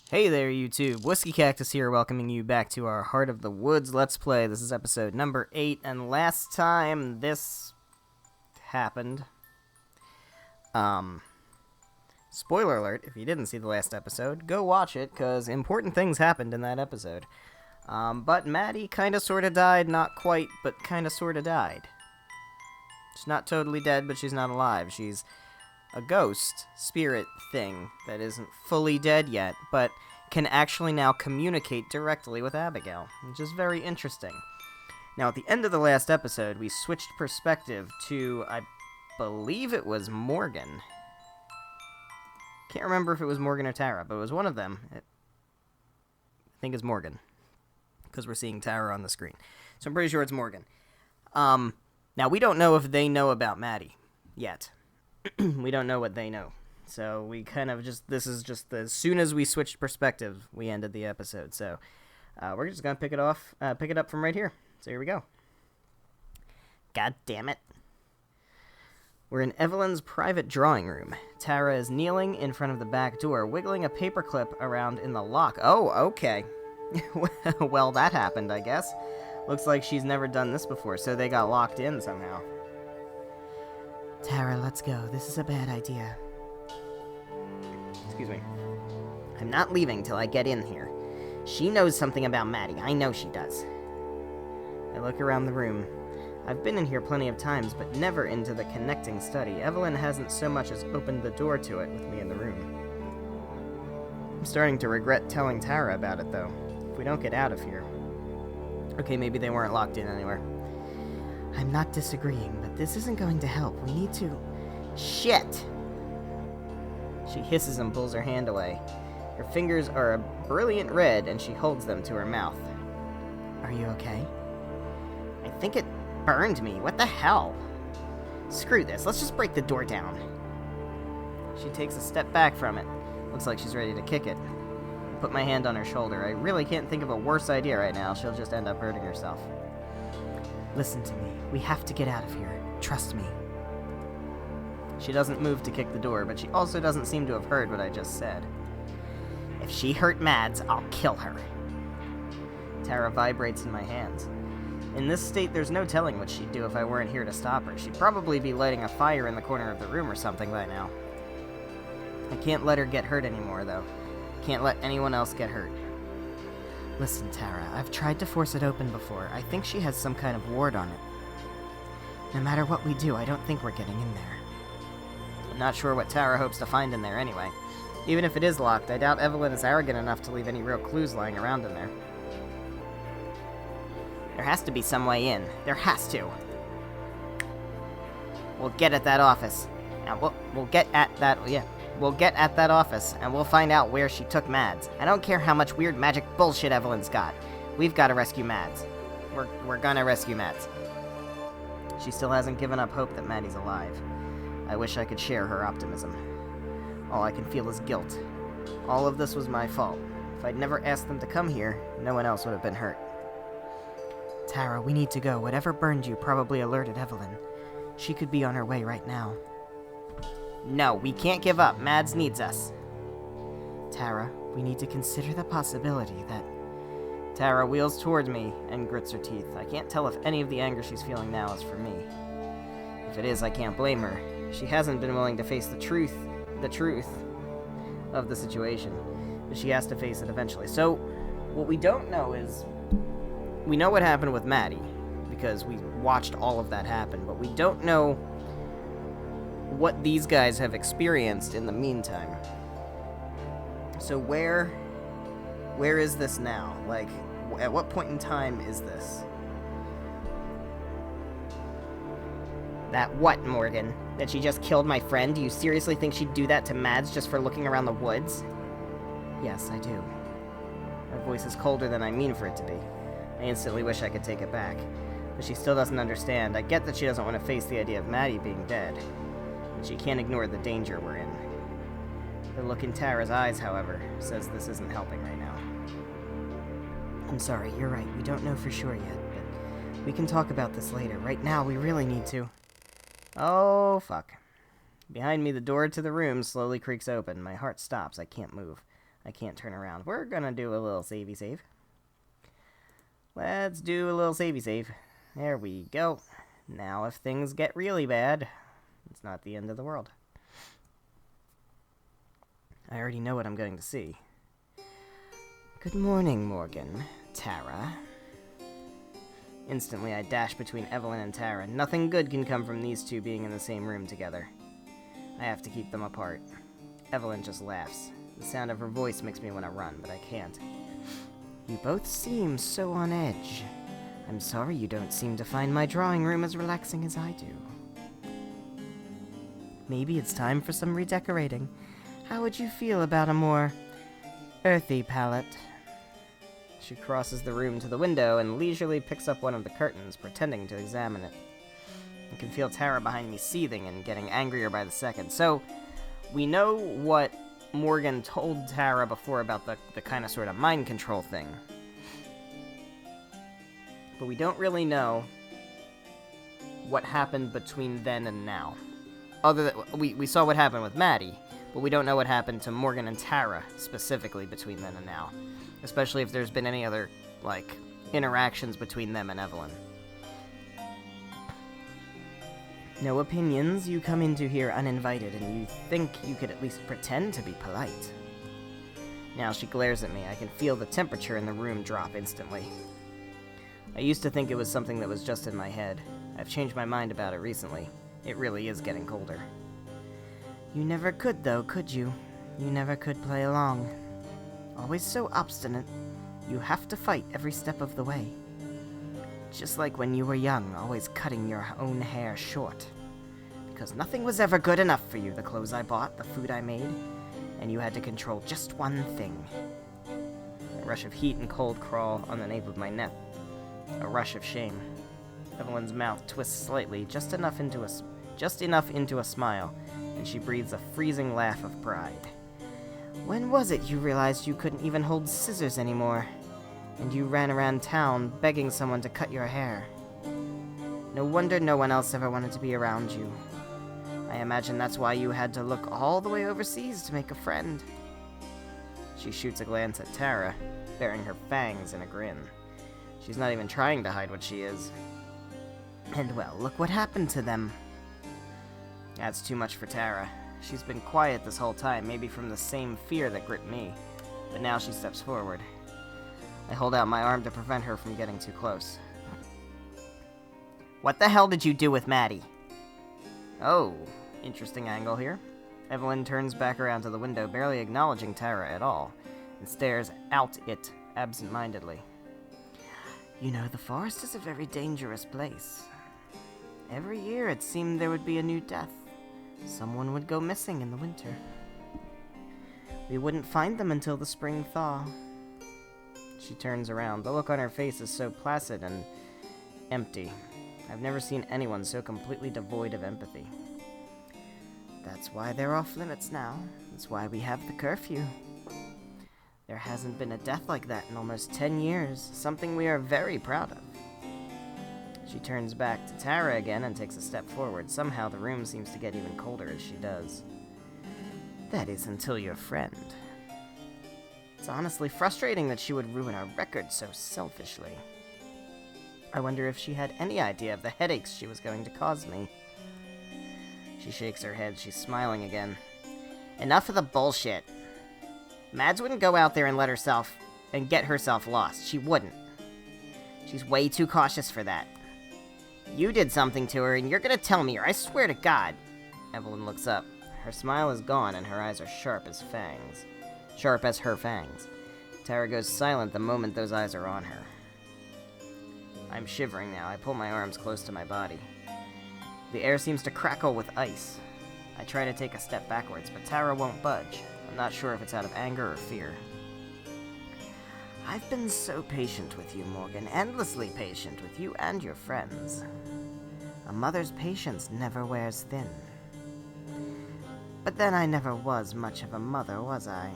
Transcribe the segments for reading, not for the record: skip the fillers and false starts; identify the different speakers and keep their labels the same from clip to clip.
Speaker 1: Hey there, YouTube. WhiskeyCactus here, welcoming you back to our Heart of the Woods Let's Play. This is episode number 8, and last time this happened, spoiler alert, if you didn't see the last episode, go watch it, because important things happened in that episode. But Maddie kinda sorta died, not quite, but kinda sorta died. She's not totally dead, but she's not alive. She's a ghost spirit thing that isn't fully dead yet, but can actually now communicate directly with Abigail, which is very interesting. Now, at the end of the last episode, we switched perspective to, I believe it was Morgan. Can't remember if it was Morgan or Tara, but it was one of them. I think it's Morgan, because we're seeing Tara on the screen. So I'm pretty sure it's Morgan. Now, we don't know if they know about Maddie yet. We don't know what they know. So we kind of just, this is just as soon as we switched perspective, we ended the episode. So we're just going to pick it up from right here. So here we go. God damn it. We're in Evelyn's private drawing room. Tara is kneeling in front of the back door, wiggling a paperclip around in the lock. Oh, okay. Well, that happened, I guess. Looks like she's never done this before, so they got locked in somehow. Tara, let's go. This is a bad idea. Excuse me. I'm not leaving till I get in here. She knows something about Maddie. I know she does. I look around the room. I've been in here plenty of times, but never into the connecting study. Evelyn hasn't so much as opened the door to it with me in the room. I'm starting to regret telling Tara about it, though. If we don't get out of here. Okay, maybe they weren't locked in anywhere. I'm not disagreeing, but this isn't going to help. We need to... Shit! She hisses and pulls her hand away. Her fingers are a brilliant red, and she holds them to her mouth. Are you okay? I think it burned me. What the hell? Screw this. Let's just break the door down. She takes a step back from it. Looks like she's ready to kick it. I put my hand on her shoulder. I really can't think of a worse idea right now. She'll just end up hurting herself. Listen to me. We have to get out of here. Trust me. She doesn't move to kick the door, but she also doesn't seem to have heard what I just said. If she hurt Mads, I'll kill her. Tara vibrates in my hands. In this state, there's no telling what she'd do if I weren't here to stop her. She'd probably be lighting a fire in the corner of the room or something by now. I can't let her get hurt anymore, though. Can't let anyone else get hurt. Listen, Tara, I've tried to force it open before. I think she has some kind of ward on it. No matter what we do, I don't think we're getting in there. I'm not sure what Tara hopes to find in there anyway. Even if it is locked, I doubt Evelyn is arrogant enough to leave any real clues lying around in there. There has to be some way in. There has to. We'll get at that office. Now, we'll get at that, We'll get at that office, and we'll find out where she took Mads. I don't care how much weird magic bullshit Evelyn's got. We've got to rescue Mads. We're gonna rescue Mads. She still hasn't given up hope that Maddie's alive. I wish I could share her optimism. All I can feel is guilt. All of this was my fault. If I'd never asked them to come here, no one else would have been hurt. Tara, we need to go. Whatever burned you probably alerted Evelyn. She could be on her way right now. No, we can't give up. Mads needs us. Tara, we need to consider the possibility that... Tara wheels toward me and grits her teeth. I can't tell if any of the anger she's feeling now is for me. If it is, I can't blame her. She hasn't been willing to face the truth of the situation, but she has to face it eventually. So, what we don't know is... We know what happened with Maddie, because we watched all of that happen, but we don't know what these guys have experienced in the meantime. So where is this now? Like, at what point in time is this? That what, Morgan? That she just killed my friend? Do you seriously think she'd do that to Mads just for looking around the woods? Yes, I do. Her voice is colder than I mean for it to be. I instantly wish I could take it back. But she still doesn't understand. I get that she doesn't want to face the idea of Maddie being dead. But she can't ignore the danger we're in. The look in Tara's eyes, however, says this isn't helping right now. I'm sorry, you're right. We don't know for sure yet, but we can talk about this later. Right now, we really need to. Oh, fuck. Behind me, the door to the room slowly creaks open. My heart stops. I can't move. I can't turn around. We're gonna do a little savey save. Let's do a little savey save. There we go. Now if things get really bad, it's not the end of the world. I already know what I'm going to see. Good morning, Morgan. Tara. Instantly, I dash between Evelyn and Tara. Nothing good can come from these two being in the same room together. I have to keep them apart. Evelyn just laughs. The sound of her voice makes me want to run, but I can't. You both seem so on edge. I'm sorry you don't seem to find my drawing room as relaxing as I do. Maybe it's time for some redecorating. How would you feel about a more earthy palette? She crosses the room to the window and leisurely picks up one of the curtains, pretending to examine it. I can feel Tara behind me seething and getting angrier by the second. So, we know what Morgan told Tara before about the kind of sort of mind control thing. But we don't really know what happened between then and now. Other than, we saw what happened with Maddie, but we don't know what happened to Morgan and Tara specifically between then and now. Especially if there's been any other, like, interactions between them and Evelyn. No opinions, you come into here uninvited, and you think you could at least pretend to be polite. Now she glares at me. I can feel the temperature in the room drop instantly. I used to think it was something that was just in my head. I've changed my mind about it recently. It really is getting colder. You never could, though, could you? You never could play along. Always so obstinate, you have to fight every step of the way. Just like when you were young, always cutting your own hair short. Because nothing was ever good enough for you, the clothes I bought, the food I made, and you had to control just one thing. A rush of heat and cold crawl on the nape of my neck. A rush of shame. Evelyn's mouth twists slightly, just enough into a smile, and she breathes a freezing laugh of pride. When was it you realized you couldn't even hold scissors anymore, and you ran around town begging someone to cut your hair? No wonder no one else ever wanted to be around you. I imagine that's why you had to look all the way overseas to make a friend. She shoots a glance at Tara, baring her fangs in a grin. She's not even trying to hide what she is. And well, look what happened to them. That's too much for Tara. She's been quiet this whole time, maybe from the same fear that gripped me. But now she steps forward. I hold out my arm to prevent her from getting too close. What the hell did you do with Maddie? Oh, interesting angle here. Evelyn turns back around to the window, barely acknowledging Tara at all, and stares out it absent-mindedly. You know, the forest is a very dangerous place. Every year it seemed there would be a new death. Someone would go missing in the winter. We wouldn't find them until the spring thaw. She turns around. The look on her face is so placid and empty. I've never seen anyone so completely devoid of empathy. That's why they're off limits now. That's why we have the curfew. There hasn't been a death like that in almost 10 years, something we are very proud of. She turns back to Tara again and takes a step forward. Somehow the room seems to get even colder as she does. That is until your friend. It's honestly frustrating that she would ruin our record so selfishly. I wonder if she had any idea of the headaches she was going to cause me. She shakes her head. She's smiling again. Enough of the bullshit. Mads wouldn't go out there and let herself and get herself lost. She wouldn't. She's way too cautious for that. You did something to her, and you're gonna tell me, or I swear to God. Evelyn looks up. Her smile is gone, and her eyes are sharp as fangs. Sharp as her fangs. Tara goes silent the moment those eyes are on her. I'm shivering now. I pull my arms close to my body. The air seems to crackle with ice. I try to take a step backwards, but Tara won't budge. I'm not sure if it's out of anger or fear. I've been so patient with you, Morgan. Endlessly patient with you and your friends. A mother's patience never wears thin. But then I never was much of a mother, was I?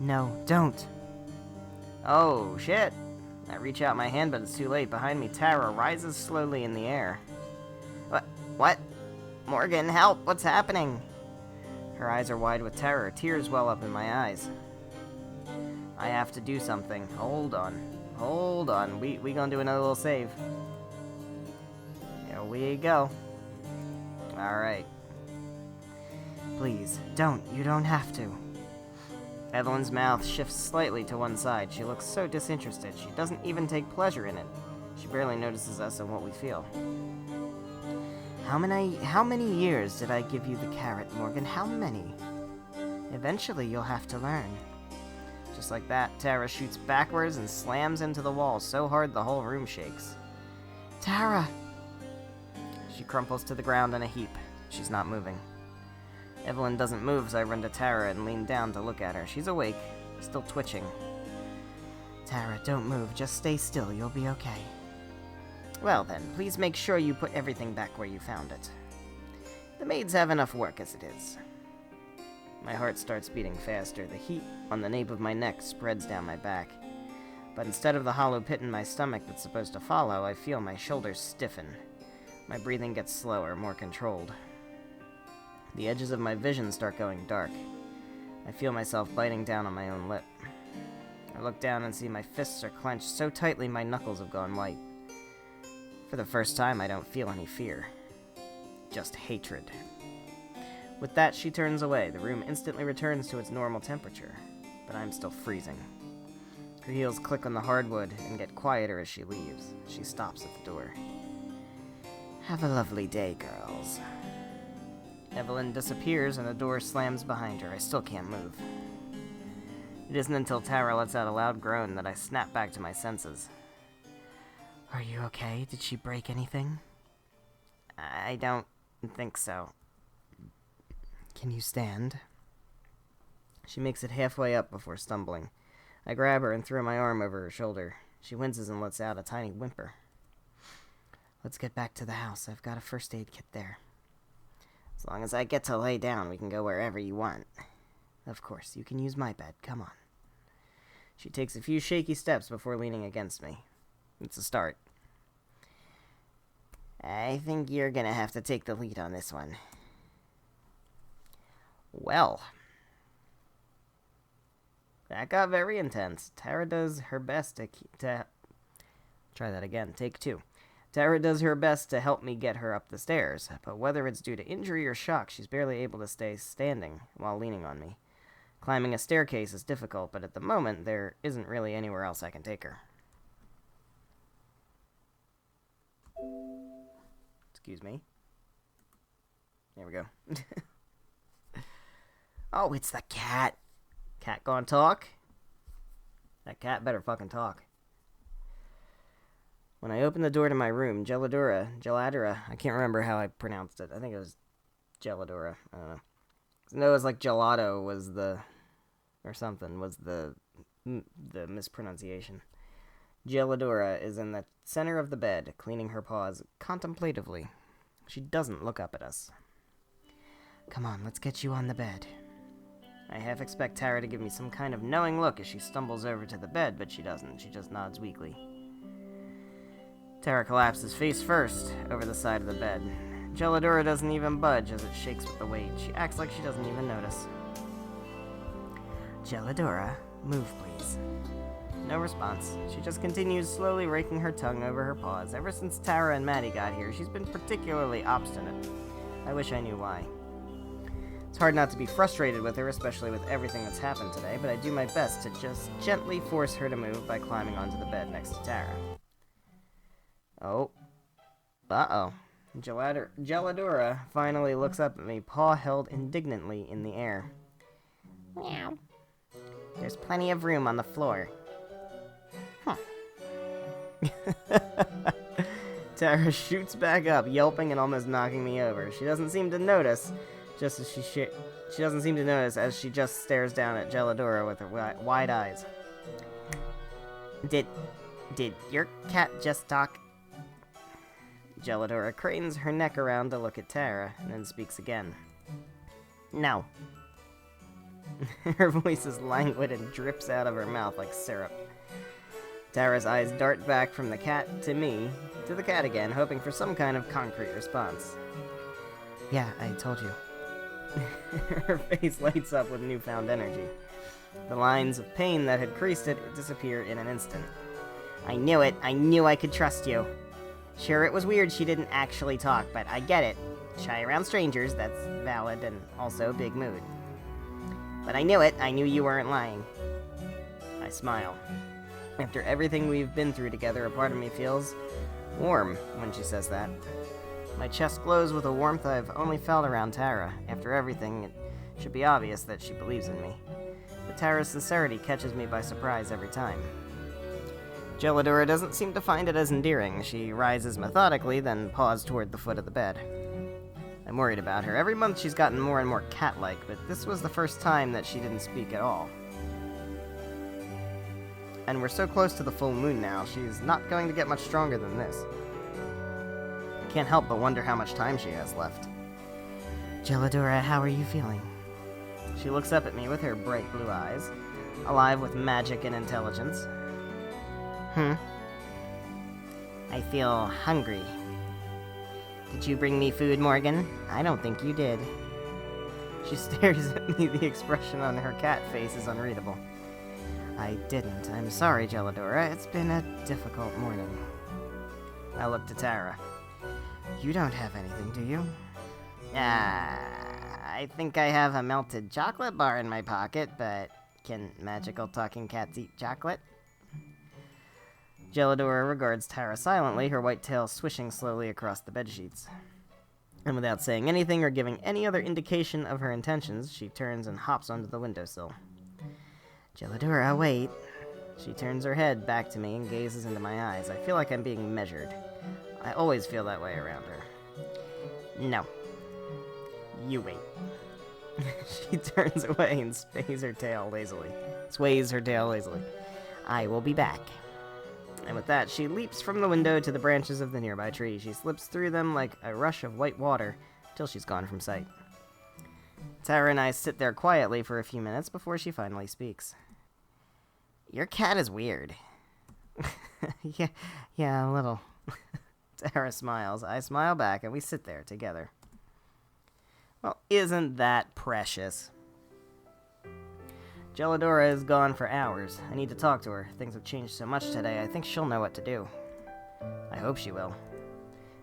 Speaker 1: No, don't. Oh, shit. I reach out my hand, but it's too late. Behind me, Tara rises slowly in the air. What? Morgan, help! What's happening? Her eyes are wide with terror. Tears well up in my eyes. I have to do something. Hold on. Hold on. We gonna do another little save. Here we go. Alright. Please, don't. You don't have to. Evelyn's mouth shifts slightly to one side. She looks so disinterested. She doesn't even take pleasure in it. She barely notices us and what we feel. How many years did I give you the carrot, Morgan? How many? Eventually, you'll have to learn. Just like that, Tara shoots backwards and slams into the wall so hard the whole room shakes. Tara! She crumples to the ground in a heap. She's not moving. Evelyn doesn't move, so I run to Tara and lean down to look at her. She's awake, still twitching. Tara, don't move. Just stay still. You'll be okay. Well then, please make sure you put everything back where you found it. The maids have enough work as it is. My heart starts beating faster. The heat on the nape of my neck spreads down my back. But instead of the hollow pit in my stomach that's supposed to follow, I feel my shoulders stiffen. My breathing gets slower, more controlled. The edges of my vision start going dark. I feel myself biting down on my own lip. I look down and see my fists are clenched so tightly my knuckles have gone white. For the first time, I don't feel any fear. Just hatred. With that, she turns away. The room instantly returns to its normal temperature, but I'm still freezing. Her heels click on the hardwood and get quieter as she leaves. She stops at the door. Have a lovely day, girls. Evelyn disappears and the door slams behind her. I still can't move. It isn't until Tara lets out a loud groan that I snap back to my senses. Are you okay? Did she break anything? I don't think so. Can you stand? She makes it halfway up before stumbling. I grab her and throw my arm over her shoulder. She winces and lets out a tiny whimper. Let's get back to the house. I've got a first aid kit there. As long as I get to lay down, we can go wherever you want. Of course, you can use my bed. Come on. She takes a few shaky steps before leaning against me. It's a start. I think you're gonna have to take the lead on this one. Well. That got very intense. Tara does her best to try that again. Take two. Tara does her best to help me get her up the stairs, but whether it's due to injury or shock, she's barely able to stay standing while leaning on me. Climbing a staircase is difficult, but at the moment, there isn't really anywhere else I can take her. Excuse me. There we go. Oh, it's the cat. Cat gonna talk? That cat better fucking talk. When I opened the door to my room, Geladura, I can't remember how I pronounced it. I think it was Geladura. I don't know. No, it was like gelato was the, or something, was the mispronunciation. Geladura is in the center of the bed, cleaning her paws contemplatively. She doesn't look up at us. Come on, let's get you on the bed. I half expect Tara to give me some kind of knowing look as she stumbles over to the bed, but she doesn't. She just nods weakly. Tara collapses face first over the side of the bed. Geladura doesn't even budge as it shakes with the weight. She acts like she doesn't even notice. Geladura, move please. No response. She just continues slowly raking her tongue over her paws. Ever since Tara and Maddie got here, she's been particularly obstinate. I wish I knew why. It's hard not to be frustrated with her, especially with everything that's happened today, but I do my best to just gently force her to move by climbing onto the bed next to Tara. Oh. Uh-oh. Geladura finally looks up at me, paw held indignantly in the air. Meow. There's plenty of room on the floor. Huh. Tara shoots back up, yelping and almost knocking me over. She doesn't seem to notice, just as she doesn't seem to notice as she just stares down at Geladura with her wide eyes. Did your cat just talk? Geladura cranes her neck around to look at Tara, and then speaks again. No. Her voice is languid and drips out of her mouth like syrup. Tara's eyes dart back from the cat to me, to the cat again, hoping for some kind of concrete response. Yeah, I told you. Her face lights up with newfound energy. The lines of pain that had creased it disappear in an instant. I knew it. I knew I could trust you. Sure, it was weird she didn't actually talk, but I get it. Shy around strangers, that's valid and also big mood. But I knew it. I knew you weren't lying. I smile. After everything we've been through together, a part of me feels warm when she says that. My chest glows with a warmth I've only felt around Tara. After everything, it should be obvious that she believes in me. But Tara's sincerity catches me by surprise every time. Gelidora doesn't seem to find it as endearing. She rises methodically, then paws toward the foot of the bed. I'm worried about her. Every month she's gotten more and more cat-like, but this was the first time that she didn't speak at all. And we're so close to the full moon now, she's not going to get much stronger than this. I can't help but wonder how much time she has left. Gelidora, how are you feeling? She looks up at me with her bright blue eyes, alive with magic and intelligence. I feel hungry. Did you bring me food, Morgan? I don't think you did. She stares at me. The expression on her cat face is unreadable. I didn't. I'm sorry, Gelidora. It's been a difficult morning. I look to Tara. You don't have anything, do you? I think I have a melted chocolate bar in my pocket, but can magical talking cats eat chocolate? Gelidora regards Tara silently, her white tail swishing slowly across the bedsheets. And without saying anything or giving any other indication of her intentions, she turns and hops onto the windowsill. Gelidora, wait. She turns her head back to me and gazes into my eyes. I feel like I'm being measured. I always feel that way around her. No. You wait. She turns away and sways her tail lazily. I will be back. And with that, she leaps from the window to the branches of the nearby tree. She slips through them like a rush of white water till she's gone from sight. Tara and I sit there quietly for a few minutes before she finally speaks. Your cat is weird. Yeah, a little. Tara smiles. I smile back, and we sit there together. Well, isn't that precious? Gelidora is gone for hours. I need to talk to her. Things have changed so much today, I think she'll know what to do. I hope she will.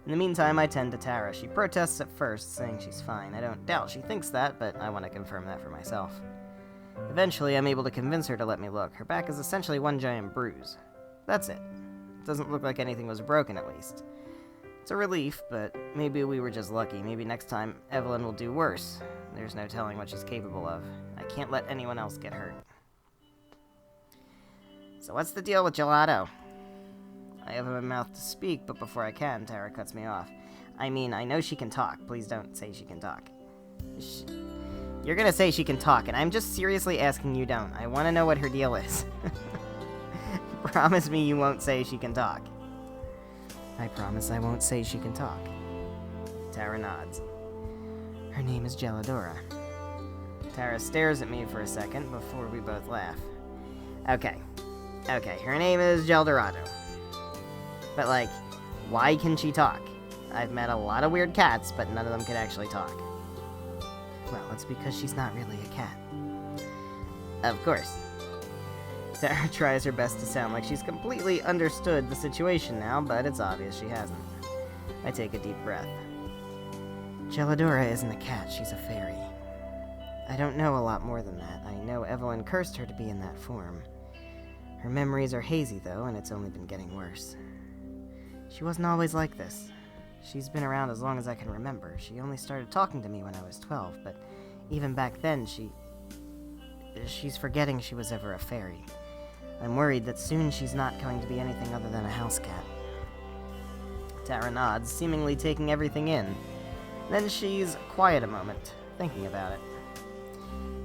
Speaker 1: In the meantime, I tend to Tara. She protests at first, saying she's fine. I don't doubt she thinks that, but I want to confirm that for myself. Eventually, I'm able to convince her to let me look. Her back is essentially one giant bruise. That's it. It doesn't look like anything was broken, at least. It's a relief, but maybe we were just lucky. Maybe next time Evelyn will do worse. There's no telling what she's capable of. I can't let anyone else get hurt. So what's the deal with Gelato? I have my mouth to speak, but before I can, Tara cuts me off. I mean, I know she can talk. Please don't say she can talk. You're gonna say she can talk, and I'm just seriously asking you don't. I want to know what her deal is. Promise me you won't say she can talk. I promise I won't say she can talk. Tara nods. Her name is Gelidora. Tara stares at me for a second before we both laugh. Okay, her name is Geldorado. But like, why can she talk? I've met a lot of weird cats, but none of them could actually talk. Well, it's because she's not really a cat. Of course. Tara tries her best to sound like she's completely understood the situation now, but it's obvious she hasn't. I take a deep breath. Gelidora isn't a cat, she's a fairy. I don't know a lot more than that. I know Evelyn cursed her to be in that form. Her memories are hazy, though, and it's only been getting worse. She wasn't always like this. She's been around as long as I can remember. She only started talking to me when I was 12, but even back then, she's forgetting she was ever a fairy. I'm worried that soon she's not going to be anything other than a house cat. Tara nods, seemingly taking everything in. Then she's quiet a moment, thinking about it.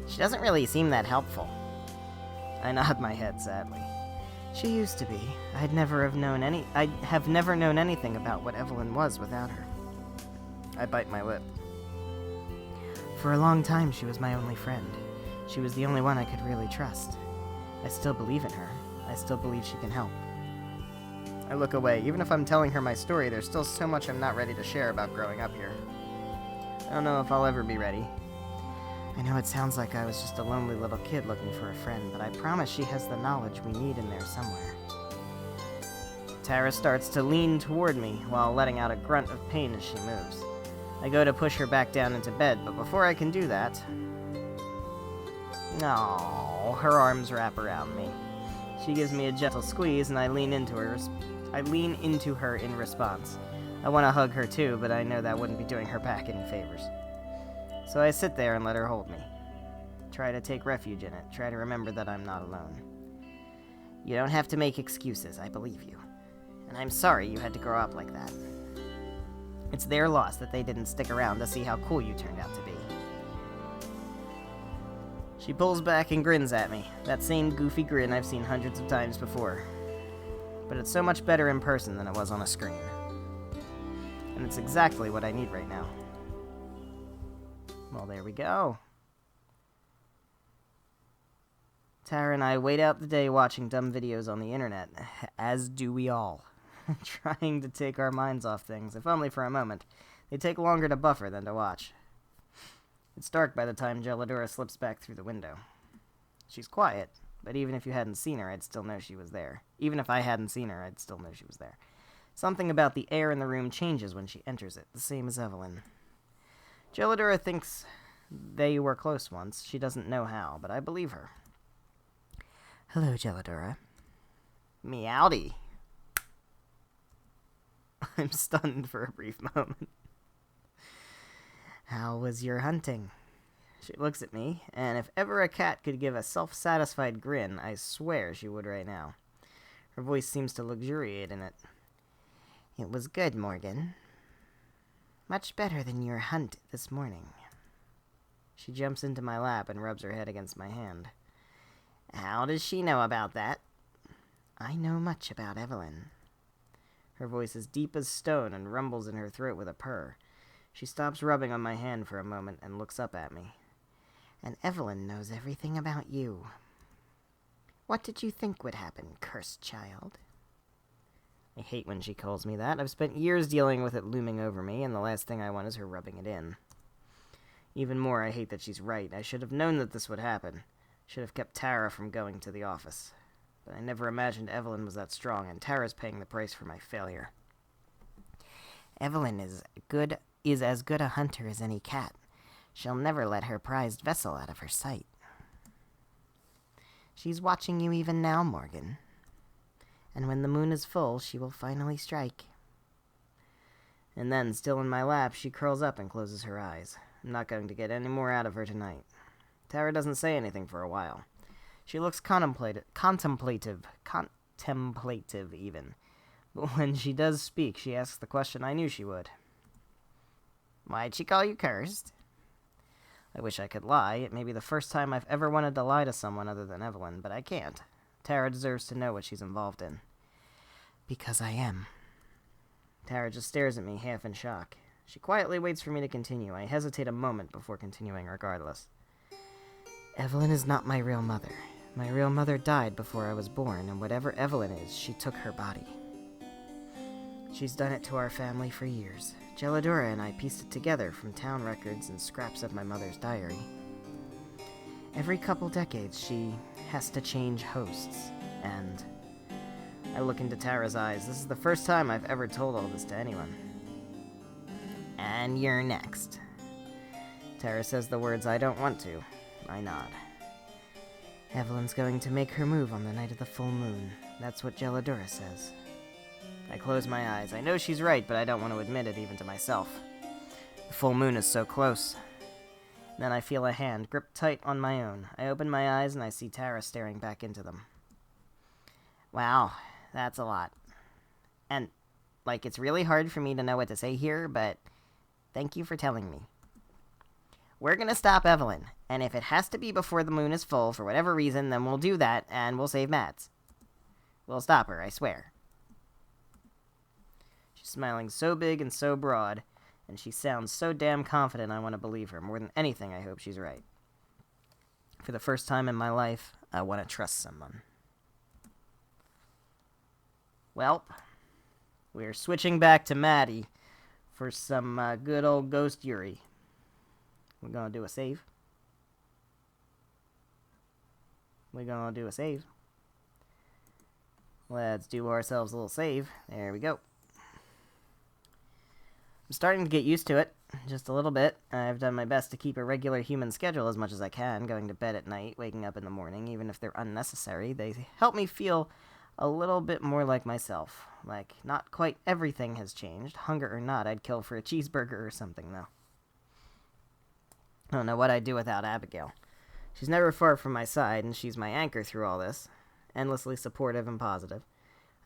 Speaker 1: She doesn't really seem that helpful. I nod my head sadly. She used to be. I have never known anything about what Evelyn was without her. I bite my lip. For a long time, she was my only friend. She was the only one I could really trust. I still believe in her. I still believe she can help. I look away. Even if I'm telling her my story, there's still so much I'm not ready to share about growing up here. I don't know if I'll ever be ready. I know it sounds like I was just a lonely little kid looking for a friend, but I promise she has the knowledge we need in there somewhere. Tara starts to lean toward me while letting out a grunt of pain as she moves. I go to push her back down into bed, but before I can do that... Oh, her arms wrap around me. She gives me a gentle squeeze, and I lean into her in response. I want to hug her too, but I know that wouldn't be doing her back any favors. So I sit there and let her hold me. Try to take refuge in it. Try to remember that I'm not alone. You don't have to make excuses, I believe you. And I'm sorry you had to grow up like that. It's their loss that they didn't stick around to see how cool you turned out to be. She pulls back and grins at me. That same goofy grin I've seen hundreds of times before. But it's so much better in person than it was on a screen. And it's exactly what I need right now. Well, there we go. Tara and I wait out the day watching dumb videos on the internet, as do we all. Trying to take our minds off things, if only for a moment. They take longer to buffer than to watch. It's dark by the time Gelidora slips back through the window. She's quiet, but even if you hadn't seen her, I'd still know she was there. Even if I hadn't seen her, I'd still know she was there. Something about the air in the room changes when she enters it, the same as Evelyn. Gelidora thinks they were close once. She doesn't know how, but I believe her. Hello, Gelidora. Meowdy. I'm stunned for a brief moment. How was your hunting? She looks at me, and if ever a cat could give a self-satisfied grin, I swear she would right now. Her voice seems to luxuriate in it. It was good, Morgan. Much better than your hunt this morning. She jumps into my lap and rubs her head against my hand. How does she know about that? I know much about Evelyn. Her voice is deep as stone and rumbles in her throat with a purr. She stops rubbing on my hand for a moment and looks up at me. And Evelyn knows everything about you. What did you think would happen, cursed child? I hate when she calls me that. I've spent years dealing with it looming over me, and the last thing I want is her rubbing it in. Even more, I hate that she's right. I should have known that this would happen. Should have kept Tara from going to the office. But I never imagined Evelyn was that strong, and Tara's paying the price for my failure. Evelyn is as good a hunter as any cat. She'll never let her prized vessel out of her sight. She's watching you even now, Morgan. And when the moon is full, she will finally strike. And then, still in my lap, she curls up and closes her eyes. I'm not going to get any more out of her tonight. Tara doesn't say anything for a while. She looks contemplative even. But when she does speak, she asks the question I knew she would. Why'd she call you cursed? I wish I could lie. It may be the first time I've ever wanted to lie to someone other than Evelyn, but I can't. Tara deserves to know what she's involved in. Because I am. Tara just stares at me, half in shock. She quietly waits for me to continue. I hesitate a moment before continuing regardless. Evelyn is not my real mother. My real mother died before I was born, and whatever Evelyn is, she took her body. She's done it to our family for years. Gelidora and I pieced it together from town records and scraps of my mother's diary. Every couple decades, she has to change hosts, and... I look into Tara's eyes. This is the first time I've ever told all this to anyone. And you're next. Tara says the words I don't want to. I nod. Evelyn's going to make her move on the night of the full moon. That's what Gelidora says. I close my eyes. I know she's right, but I don't want to admit it even to myself. The full moon is so close. Then I feel a hand grip tight on my own. I open my eyes and I see Tara staring back into them. Wow, that's a lot. And, it's really hard for me to know what to say here, but thank you for telling me. We're gonna stop Evelyn, and if it has to be before the moon is full for whatever reason, then we'll do that, and we'll save Mads. We'll stop her, I swear. She's smiling so big and so broad, and she sounds so damn confident I want to believe her. More than anything, I hope she's right. For the first time in my life, I want to trust someone. Well, we're switching back to Maddie for some good old Ghost Yuri. We're gonna do a save. we're gonna do a save. Let's do ourselves a little save. There we go. I'm starting to get used to it, just a little bit. I've done my best to keep a regular human schedule as much as I can, going to bed at night, waking up in the morning, even if they're unnecessary. They help me feel a little bit more like myself. Like, not quite everything has changed. Hunger or not, I'd kill for a cheeseburger or something, though. I don't know what I'd do without Abigail. She's never far from my side, and she's my anchor through all this. Endlessly supportive and positive.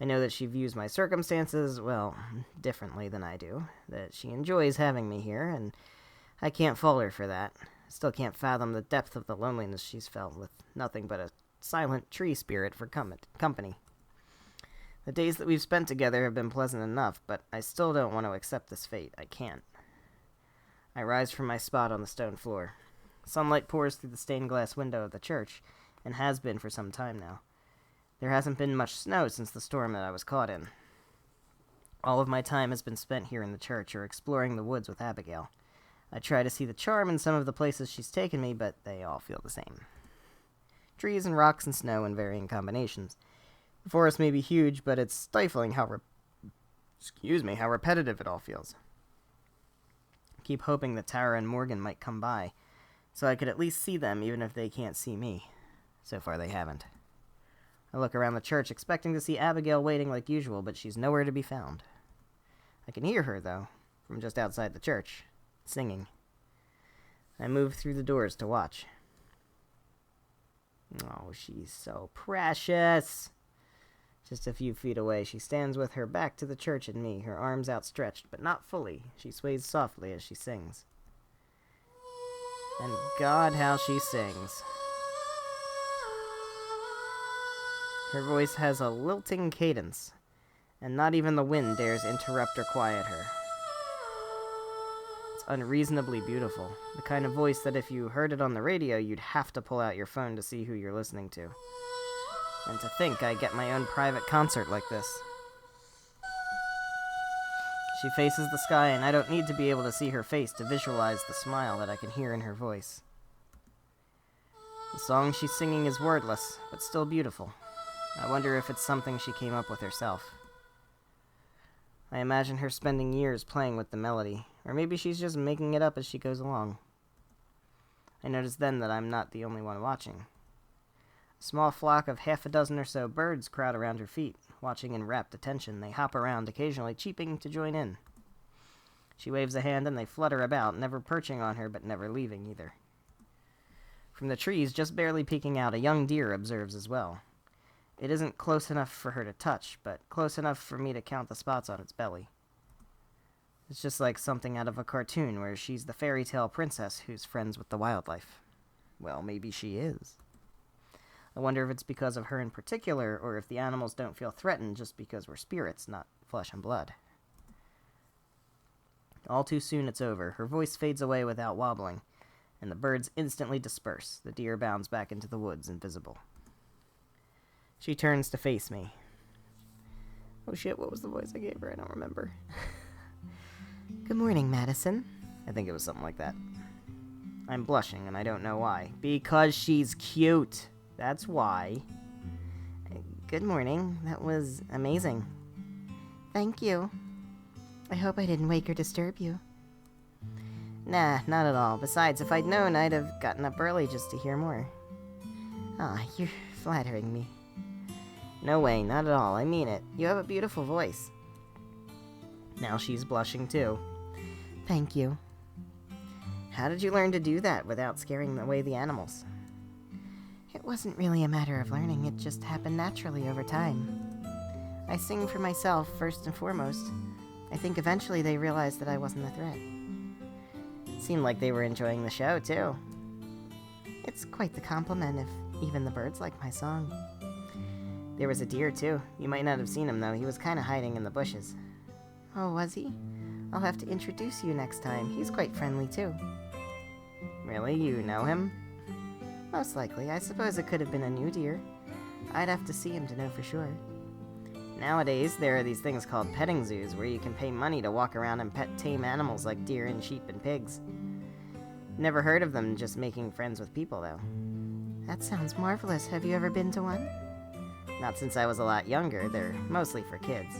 Speaker 1: I know that she views my circumstances, well, differently than I do. That she enjoys having me here, and I can't fault her for that. I still can't fathom the depth of the loneliness she's felt, with nothing but a silent tree spirit for company. The days that we've spent together have been pleasant enough, but I still don't want to accept this fate. I can't. I rise from my spot on the stone floor. Sunlight pours through the stained glass window of the church, and has been for some time now. There hasn't been much snow since the storm that I was caught in. All of my time has been spent here in the church or exploring the woods with Abigail. I try to see the charm in some of the places she's taken me, but they all feel the same. Trees and rocks and snow in varying combinations. The forest may be huge, but it's stifling how repetitive it all feels. I keep hoping that Tara and Morgan might come by, so I could at least see them even if they can't see me. So far they haven't. I look around the church expecting to see Abigail waiting like usual, but she's nowhere to be found. I can hear her, though, from just outside the church, singing. I move through the doors to watch. Oh, she's so precious. Just a few feet away, she stands with her back to the church and me, her arms outstretched, but not fully. She sways softly as she sings. And God, how she sings. Her voice has a lilting cadence, and not even the wind dares interrupt or quiet her. It's unreasonably beautiful, the kind of voice that if you heard it on the radio, you'd have to pull out your phone to see who you're listening to. And to think I get my own private concert like this. She faces the sky, and I don't need to be able to see her face to visualize the smile that I can hear in her voice. The song she's singing is wordless, but still beautiful. I wonder if it's something she came up with herself. I imagine her spending years playing with the melody, or maybe she's just making it up as she goes along. I notice then that I'm not the only one watching. A small flock of half a dozen or so birds crowd around her feet, watching in rapt attention. They hop around, occasionally cheeping to join in. She waves a hand and they flutter about, never perching on her, but never leaving either. From the trees, just barely peeking out, a young deer observes as well. It isn't close enough for her to touch, but close enough for me to count the spots on its belly. It's just like something out of a cartoon where she's the fairy tale princess who's friends with the wildlife. Well, maybe she is. I wonder if it's because of her in particular, or if the animals don't feel threatened just because we're spirits, not flesh and blood. All too soon it's over. Her voice fades away without wobbling, and the birds instantly disperse. The deer bounds back into the woods, invisible. She turns to face me. Oh shit, what was the voice I gave her? I don't remember. Good morning, Madison. I think it was something like that. I'm blushing, and I don't know why. Because she's cute. That's why. Good morning. That was amazing. Thank you. I hope I didn't wake or disturb you. Nah, not at all. Besides, if I'd known, I'd have gotten up early just to hear more. Ah, you're flattering me. No way, not at all. I mean it. You have a beautiful voice. Now she's blushing too. Thank you. How did you learn to do that without scaring away the animals? It wasn't really a matter of learning. It just happened naturally over time. I sing for myself, first and foremost. I think eventually they realized that I wasn't a threat. It seemed like they were enjoying the show, too. It's quite the compliment if even the birds like my song. There was a deer, too. You might not have seen him, though. He was kind of hiding in the bushes. Oh, was he? I'll have to introduce you next time. He's quite friendly, too. Really? You know him? Most likely. I suppose it could have been a new deer. I'd have to see him to know for sure. Nowadays, there are these things called petting zoos where you can pay money to walk around and pet tame animals like deer and sheep and pigs. Never heard of them just making friends with people, though. That sounds marvelous. Have you ever been to one? Not since I was a lot younger. They're mostly for kids.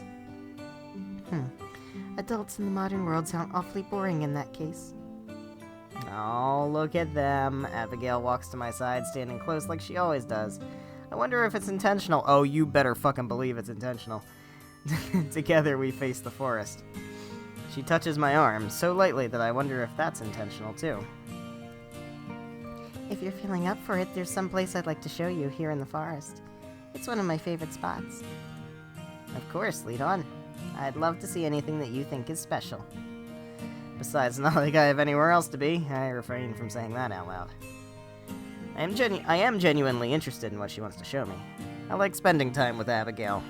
Speaker 1: Adults in the modern world sound awfully boring in that case. Oh, look at them. Abigail walks to my side, standing close like she always does. I wonder if it's intentional. Oh, you better fucking believe it's intentional. Together we face the forest. She touches my arm, so lightly that I wonder if that's intentional too. If you're feeling up for it, there's some place I'd like to show you here in the forest. It's one of my favorite spots. Of course, lead on. I'd love to see anything that you think is special. Besides, not like I have anywhere else to be. I refrain from saying that out loud. I am genuinely interested in what she wants to show me. I like spending time with Abigail.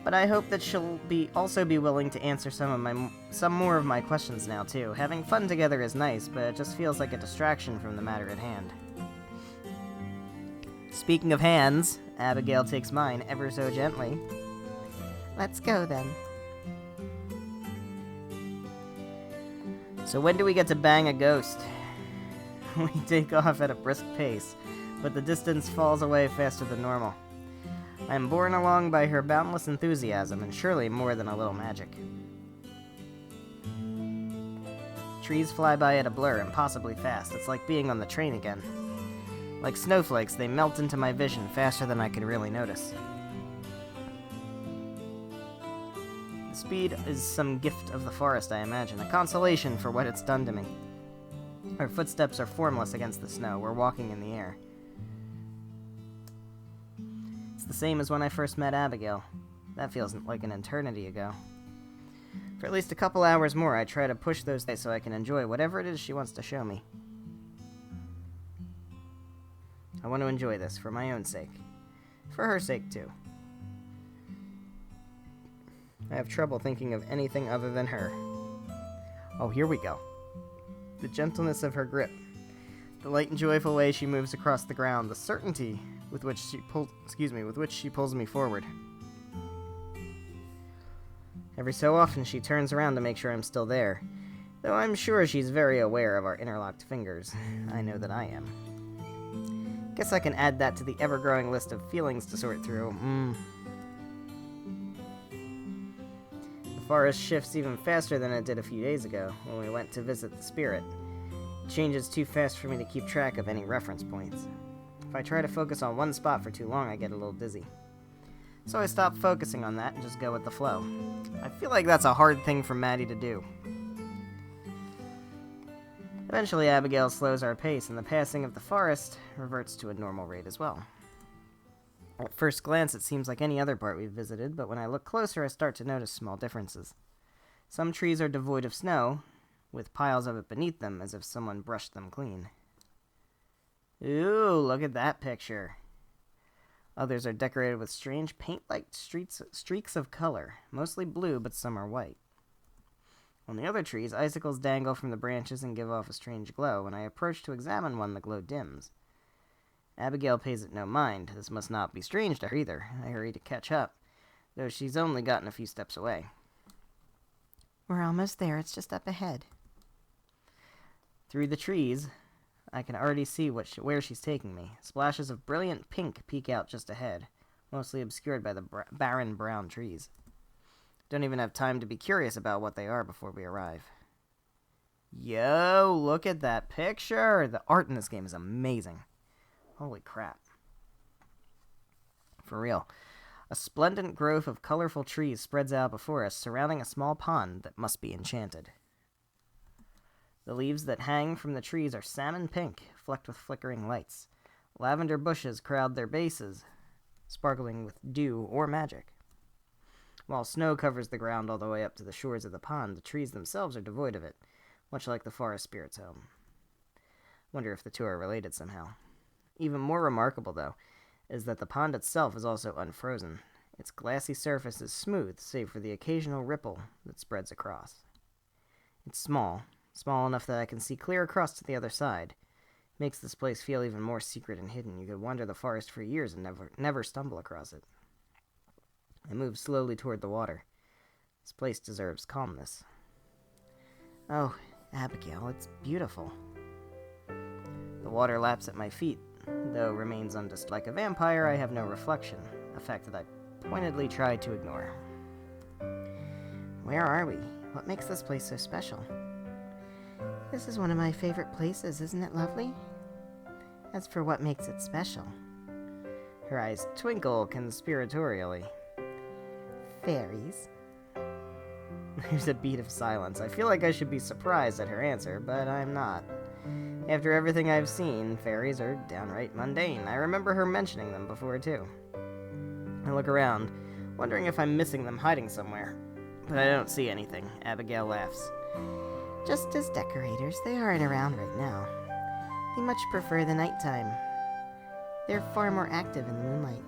Speaker 1: But I hope that she'll also be willing to answer some more of my questions now too. Having fun together is nice, but it just feels like a distraction from the matter at hand. Speaking of hands, Abigail takes mine ever so gently. Let's go then. So when do we get to bang a ghost? We take off at a brisk pace, but the distance falls away faster than normal. I am borne along by her boundless enthusiasm, and surely more than a little magic. Trees fly by at a blur, impossibly fast. It's like being on the train again. Like snowflakes, they melt into my vision faster than I could really notice. The speed is some gift of the forest, I imagine, a consolation for what it's done to me. Our footsteps are formless against the snow. We're walking in the air. It's the same as when I first met Abigail. That feels like an eternity ago. For at least a couple hours more, I try to push those days so I can enjoy whatever it is she wants to show me. I want to enjoy this for my own sake. For her sake, too. I have trouble thinking of anything other than her. Oh, here we go. The gentleness of her grip. The light and joyful way she moves across the ground. The certainty with which she pulls me forward. Every so often she turns around to make sure I'm still there. Though I'm sure she's very aware of our interlocked fingers. I know that I am. Guess I can add that to the ever-growing list of feelings to sort through. The forest shifts even faster than it did a few days ago, when we went to visit the spirit. It changes too fast for me to keep track of any reference points. If I try to focus on one spot for too long, I get a little dizzy. So I stop focusing on that and just go with the flow. I feel like that's a hard thing for Maddie to do. Eventually, Abigail slows our pace, and the passing of the forest reverts to a normal rate as well. At first glance, it seems like any other part we've visited, but when I look closer, I start to notice small differences. Some trees are devoid of snow, with piles of it beneath them, as if someone brushed them clean. Ooh, look at that picture. Others are decorated with strange paint-like streaks of color, mostly blue, but some are white. On the other trees, icicles dangle from the branches and give off a strange glow. When I approach to examine one, the glow dims. Abigail pays it no mind. This must not be strange to her either. I hurry to catch up, though she's only gotten a few steps away. We're almost there. It's just up ahead. Through the trees, I can already see where she's taking me. Splashes of brilliant pink peek out just ahead, mostly obscured by the barren brown trees. Don't even have time to be curious about what they are before we arrive. Yo, look at that picture! The art in this game is amazing. Holy crap. For real. A splendid grove of colorful trees spreads out before us, surrounding a small pond that must be enchanted. The leaves that hang from the trees are salmon pink, flecked with flickering lights. Lavender bushes crowd their bases, sparkling with dew or magic. While snow covers the ground all the way up to the shores of the pond, the trees themselves are devoid of it, much like the forest spirit's home. Wonder if the two are related somehow. Even more remarkable, though, is that the pond itself is also unfrozen. Its glassy surface is smooth, save for the occasional ripple that spreads across. It's small enough that I can see clear across to the other side. It makes this place feel even more secret and hidden. You could wander the forest for years and never stumble across it. I move slowly toward the water. This place deserves calmness. Oh, Abigail, it's beautiful. The water laps at my feet, though remains undust like a vampire. I have no reflection, a fact that I pointedly try to ignore. Where are we? What makes this place so special? This is one of my favorite places, isn't it lovely? As for what makes it special, her eyes twinkle conspiratorially. Fairies. There's a beat of silence. I feel like I should be surprised at her answer, but I'm not. After everything I've seen, fairies are downright mundane. I remember her mentioning them before, too. I look around, wondering if I'm missing them hiding somewhere. But I don't see anything. Abigail laughs. Just as decorators, they aren't around right now. They much prefer the nighttime. They're far more active in the moonlight.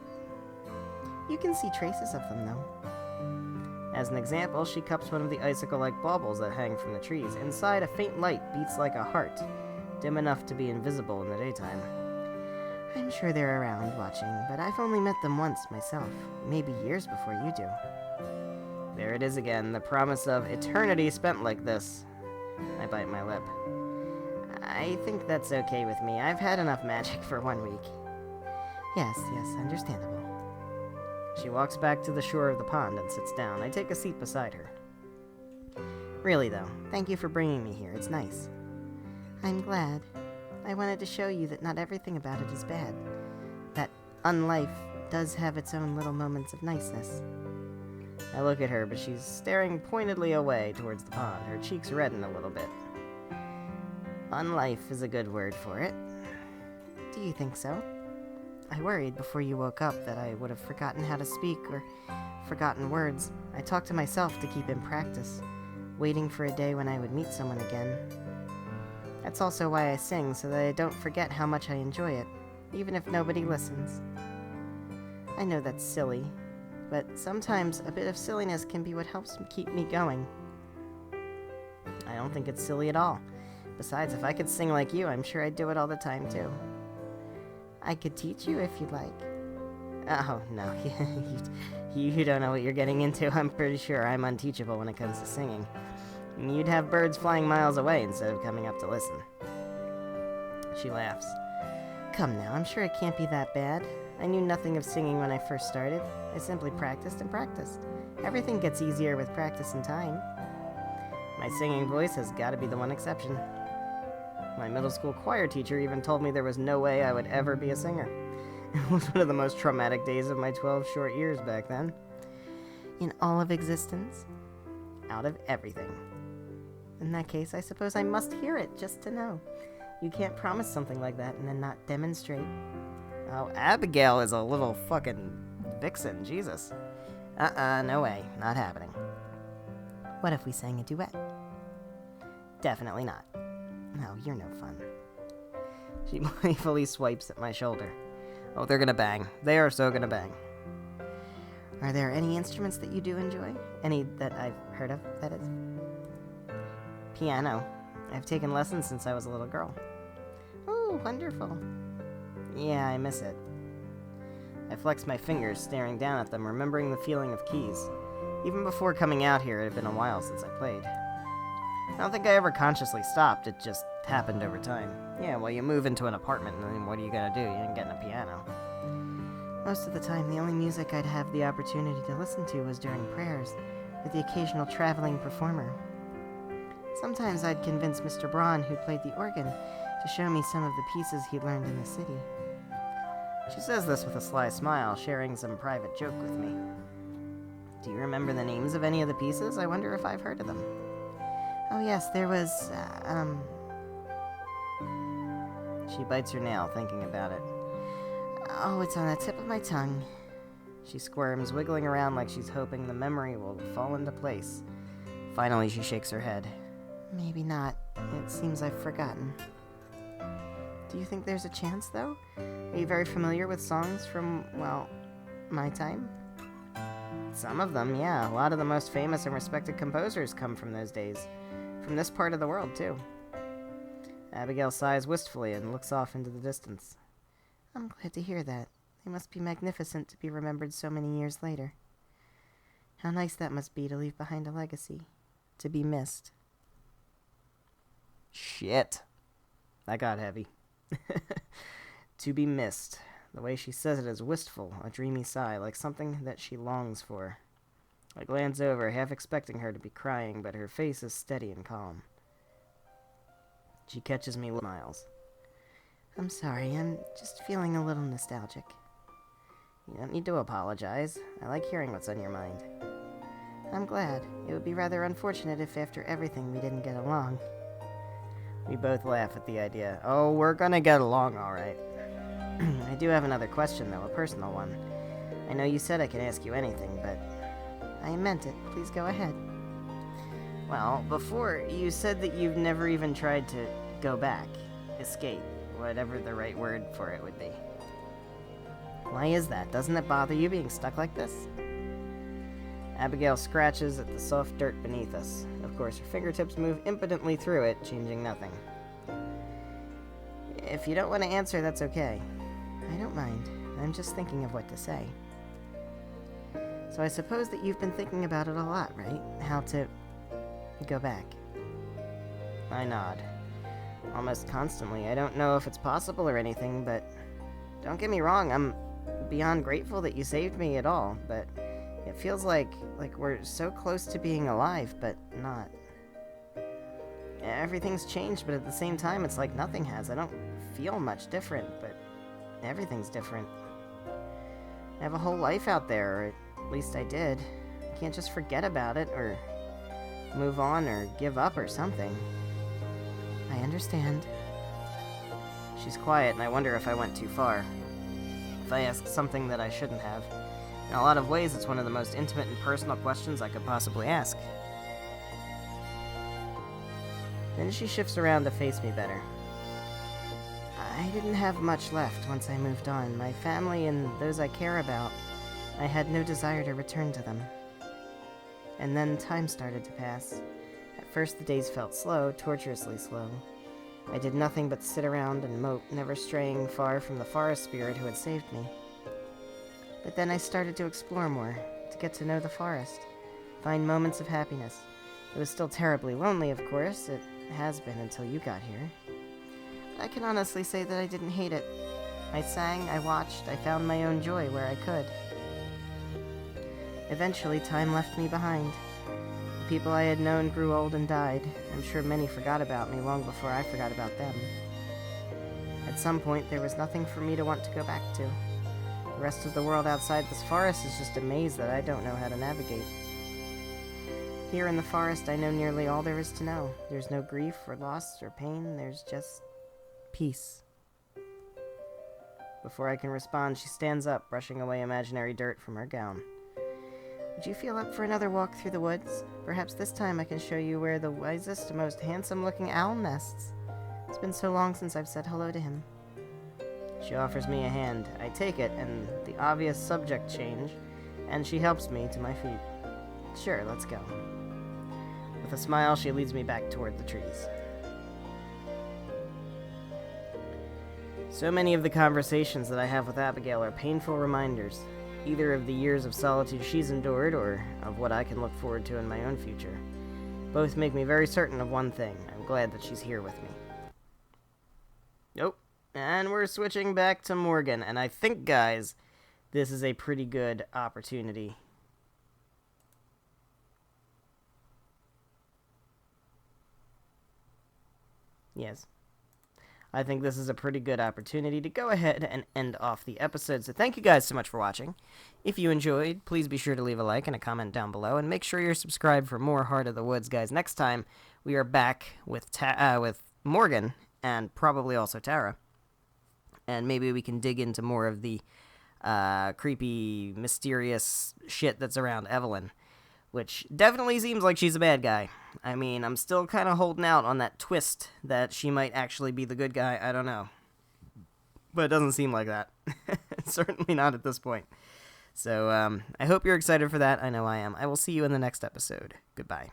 Speaker 1: You can see traces of them, though. As an example, she cups one of the icicle-like baubles that hang from the trees. Inside, a faint light beats like a heart, dim enough to be invisible in the daytime. I'm sure they're around watching, but I've only met them once myself, maybe years before you do. There it is again, the promise of eternity spent like this. I bite my lip. I think that's okay with me. I've had enough magic for 1 week. Yes, understandable. She walks back to the shore of the pond and sits down. I take a seat beside her. Really, though, thank you for bringing me here. It's nice. I'm glad. I wanted to show you that not everything about it is bad. That unlife does have its own little moments of niceness. I look at her, but she's staring pointedly away towards the pond. Her cheeks redden a little bit. Unlife is a good word for it. Do you think so? I worried before you woke up that I would have forgotten how to speak or forgotten words. I talked to myself to keep in practice, waiting for a day when I would meet someone again. That's also why I sing, so that I don't forget how much I enjoy it, even if nobody listens. I know that's silly, but sometimes a bit of silliness can be what helps keep me going. I don't think it's silly at all. Besides, if I could sing like you, I'm sure I'd do it all the time, too. I could teach you if you'd like. Oh, no. You don't know what you're getting into. I'm pretty sure I'm unteachable when it comes to singing. You'd have birds flying miles away instead of coming up to listen. She laughs. Come now, I'm sure it can't be that bad. I knew nothing of singing when I first started. I simply practiced and practiced. Everything gets easier with practice and time. My singing voice has got to be the one exception. My middle school choir teacher even told me there was no way I would ever be a singer. It was one of the most traumatic days of my 12 short years back then. In all of existence? Out of everything. In that case, I suppose I must hear it just to know. You can't promise something like that and then not demonstrate. Oh, Abigail is a little fucking vixen, Jesus. No way, not happening. What if we sang a duet? Definitely not. No, you're no fun. She playfully swipes at my shoulder. Oh, they're gonna bang. They are so gonna bang. Are there any instruments that you do enjoy? Any that I've heard of, that is? Piano. I've taken lessons since I was a little girl. Oh, wonderful. Yeah, I miss it. I flex my fingers, staring down at them, remembering the feeling of keys. Even before coming out here, it had been a while since I played. I don't think I ever consciously stopped, it just happened over time. Yeah, well, you move into an apartment, and then what are you gonna do? You ain't getting a piano. Most of the time, the only music I'd have the opportunity to listen to was during prayers, with the occasional traveling performer. Sometimes I'd convince Mr. Braun, who played the organ, to show me some of the pieces he'd learned in the city. She says this with a sly smile, sharing some private joke with me. Do you remember the names of any of the pieces? I wonder if I've heard of them. Oh yes, there was, She bites her nail, thinking about it. Oh, it's on the tip of my tongue. She squirms, wiggling around like she's hoping the memory will fall into place. Finally, she shakes her head. Maybe not. It seems I've forgotten. Do you think there's a chance, though? Are you very familiar with songs from, well, my time? Some of them, yeah. A lot of the most famous and respected composers come from those days. From this part of the world, too. Abigail sighs wistfully and looks off into the distance. I'm glad to hear that. They must be magnificent to be remembered so many years later. How nice that must be to leave behind a legacy. To be missed. Shit. That got heavy. To be missed. The way she says it is wistful, a dreamy sigh, like something that she longs for. I glance over, half expecting her to be crying, but her face is steady and calm. She catches me with smiles. I'm sorry, I'm just feeling a little nostalgic. You don't need to apologize. I like hearing what's on your mind. I'm glad. It would be rather unfortunate if after everything we didn't get along. We both laugh at the idea. Oh, we're gonna get along all right. I do have another question, though, a personal one. I know you said I could ask you anything, but I meant it. Please go ahead. Well, before, you said that you've never even tried to go back, escape, whatever the right word for it would be. Why is that? Doesn't it bother you being stuck like this? Abigail scratches at the soft dirt beneath us. Of course, her fingertips move impotently through it, changing nothing. If you don't want to answer, that's okay. I don't mind. I'm just thinking of what to say. So I suppose that you've been thinking about it a lot, right? How to go back. I nod. Almost constantly. I don't know if it's possible or anything, but don't get me wrong, I'm beyond grateful that you saved me at all, but it feels like we're so close to being alive, but not. Everything's changed, but at the same time, it's like nothing has. I don't feel much different, but everything's different. I have a whole life out there, or at least I did. I can't just forget about it, or move on, or give up, or something. I understand. She's quiet, and I wonder if I went too far. If I asked something that I shouldn't have. In a lot of ways, it's one of the most intimate and personal questions I could possibly ask. Then she shifts around to face me better. I didn't have much left once I moved on. My family and those I care about, I had no desire to return to them. And then time started to pass. At first the days felt slow, torturously slow. I did nothing but sit around and mope, never straying far from the forest spirit who had saved me. But then I started to explore more, to get to know the forest, find moments of happiness. It was still terribly lonely, of course. It has been until you got here. But I can honestly say that I didn't hate it. I sang, I watched, I found my own joy where I could. Eventually, time left me behind. The people I had known grew old and died. I'm sure many forgot about me long before I forgot about them. At some point, there was nothing for me to want to go back to. The rest of the world outside this forest is just a maze that I don't know how to navigate. Here in the forest, I know nearly all there is to know. There's no grief or loss or pain. There's just peace. Before I can respond, she stands up, brushing away imaginary dirt from her gown. Would you feel up for another walk through the woods? Perhaps this time I can show you where the wisest, most handsome-looking owl nests. It's been so long since I've said hello to him. She offers me a hand. I take it, and the obvious subject change, and she helps me to my feet. Sure, let's go. With a smile, she leads me back toward the trees. So many of the conversations that I have with Abigail are painful reminders, either of the years of solitude she's endured or of what I can look forward to in my own future. Both make me very certain of one thing. I'm glad that she's here with me. Nope. And we're switching back to Morgan, and I think, guys, this is a pretty good opportunity. Yes. I think this is a pretty good opportunity to go ahead and end off the episode. So thank you guys so much for watching. If you enjoyed, please be sure to leave a like and a comment down below. And make sure you're subscribed for more Heart of the Woods, guys. Next time, we are back with Morgan and probably also Tara. And maybe we can dig into more of the creepy, mysterious shit that's around Evelyn. Which definitely seems like she's a bad guy. I mean, I'm still kind of holding out on that twist that she might actually be the good guy. I don't know. But it doesn't seem like that. Certainly not at this point. So, I hope you're excited for that. I know I am. I will see you in the next episode. Goodbye.